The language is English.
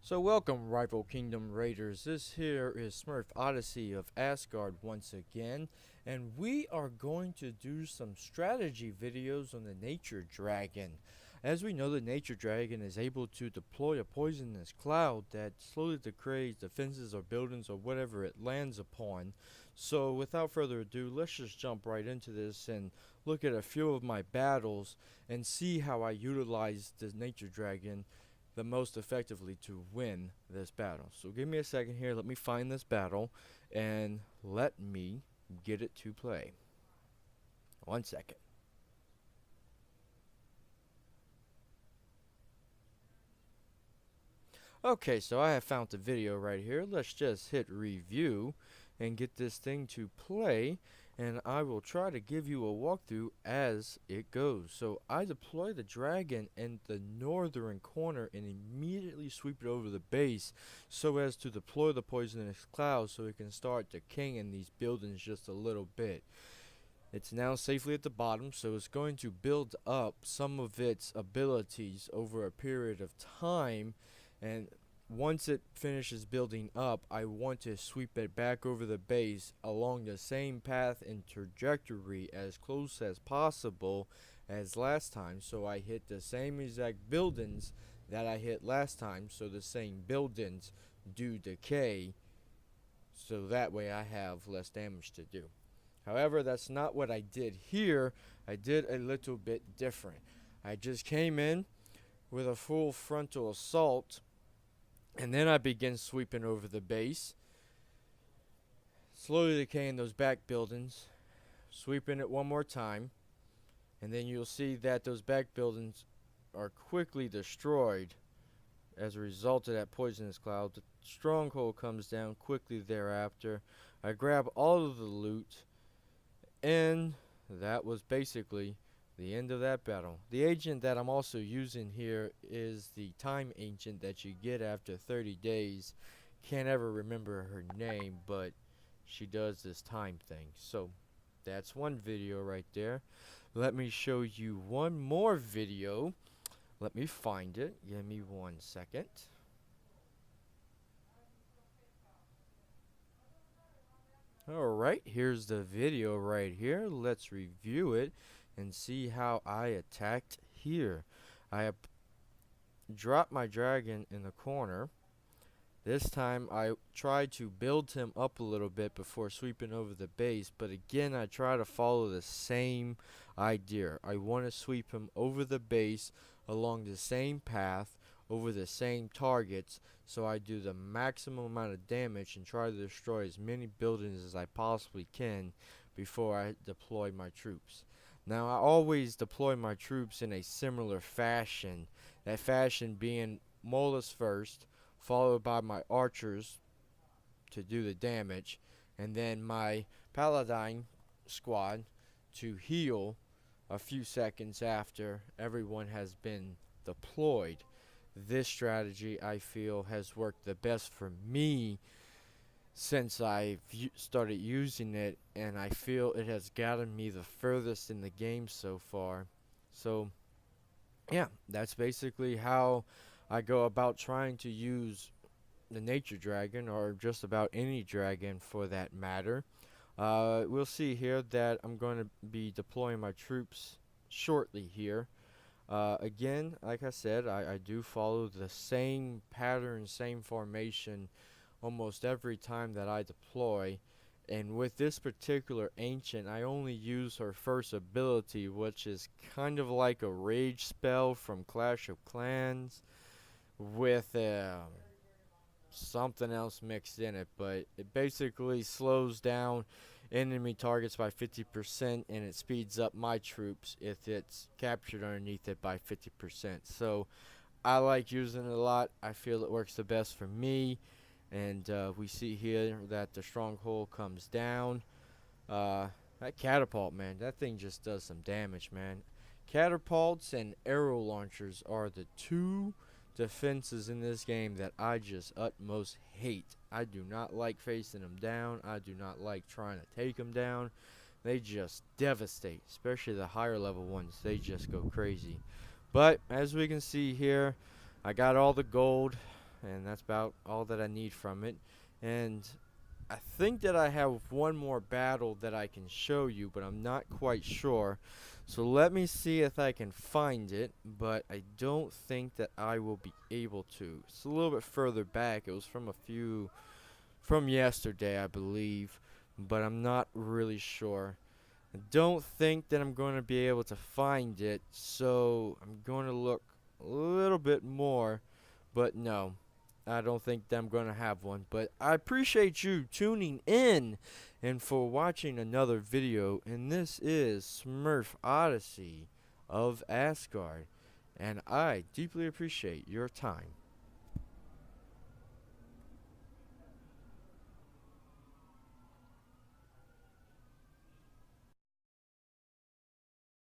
So welcome, Rival Kingdom Raiders. This here is Smurf Odyssey of Asgard once again, and we are going to do some strategy videos on the Nature Dragon. As we know, the Nature Dragon is able to deploy a poisonous cloud that slowly degrades defenses or buildings or whatever it lands upon. So without further ado, let's just jump right into this and look at a few of my battles and see how I utilize the Nature Dragon the most effectively to win this battle. So give me a second here, let me find this battle and let me get it to play. 1 second. Okay, so I have found the video right here. Let's just hit review and get this thing to play, and I will try to give you a walkthrough as it goes. So I deploy the dragon in the northern corner and immediately sweep it over the base so as to deploy the poisonous cloud so it can start decaying these buildings just a little bit. It's now safely at the bottom, so it's going to build up some of its abilities over a period of time, and once it finishes building up, I want to sweep it back over the base along the same path and trajectory as close as possible as last time, so I hit the same exact buildings that I hit last time, so the same buildings do decay, so that way I have less damage to do. However, that's not what I did here. I did a little bit different. I just came in with a full frontal assault, and then I begin sweeping over the base, slowly decaying those back buildings, sweeping it one more time, and then you'll see that those back buildings are quickly destroyed as a result of that poisonous cloud. The stronghold comes down quickly thereafter. I grab all of the loot, and that was basically the end of that battle. The agent that I'm also using here is the time agent that you get after 30 days. Can't ever remember her name, but she does this time thing. So that's one video right there. Let me show you one more video. Let me find it. Give me 1 second. Alright, here's the video right here. Let's review it and see how I attacked here. I dropped my dragon in the corner. This time I tried to build him up a little bit before sweeping over the base, but again I try to follow the same idea. I want to sweep him over the base along the same path over the same targets, so I do the maximum amount of damage and try to destroy as many buildings as I possibly can before I deploy my troops. Now I always deploy my troops in a similar fashion, that fashion being Molus first, followed by my archers to do the damage, and then my paladin squad to heal a few seconds after everyone has been deployed. This strategy I feel has worked the best for me since I started using it, and I feel it has gotten me the furthest in the game so far. So yeah, that's basically how I go about trying to use the nature dragon, or just about any dragon for that matter. We'll see here that I'm going to be deploying my troops shortly here. Again, like I said, I do follow the same pattern, same formation almost every time that I deploy. And with this particular ancient, I only use her first ability, which is kind of like a rage spell from Clash of Clans with something else mixed in it, but it basically slows down enemy targets by 50%, and it speeds up my troops if it's captured underneath it by 50%. So I like using it a lot. I feel it works the best for me, and we see here that the stronghold comes down. That catapult, man, that thing just does some damage, man. Catapults and arrow launchers are the two defenses in this game that I just utmost hate. I do not like facing them down. I do not like trying to take them down. They just devastate, especially the higher level ones. They just go crazy. But as we can see here, I got all the gold. and that's about all that I need from it. And I think that I have one more battle that I can show you, but I'm not quite sure. So let me see if I can find it, but I don't think that I will be able to. It's a little bit further back. It was from yesterday, I believe, but I'm not really sure. I don't think that I'm going to be able to find it, so I'm going to look a little bit more, but no. I don't think that I'm going to have one, but I appreciate you tuning in and for watching another video, and this is Smurf Odyssey of Asgard, and I deeply appreciate your time.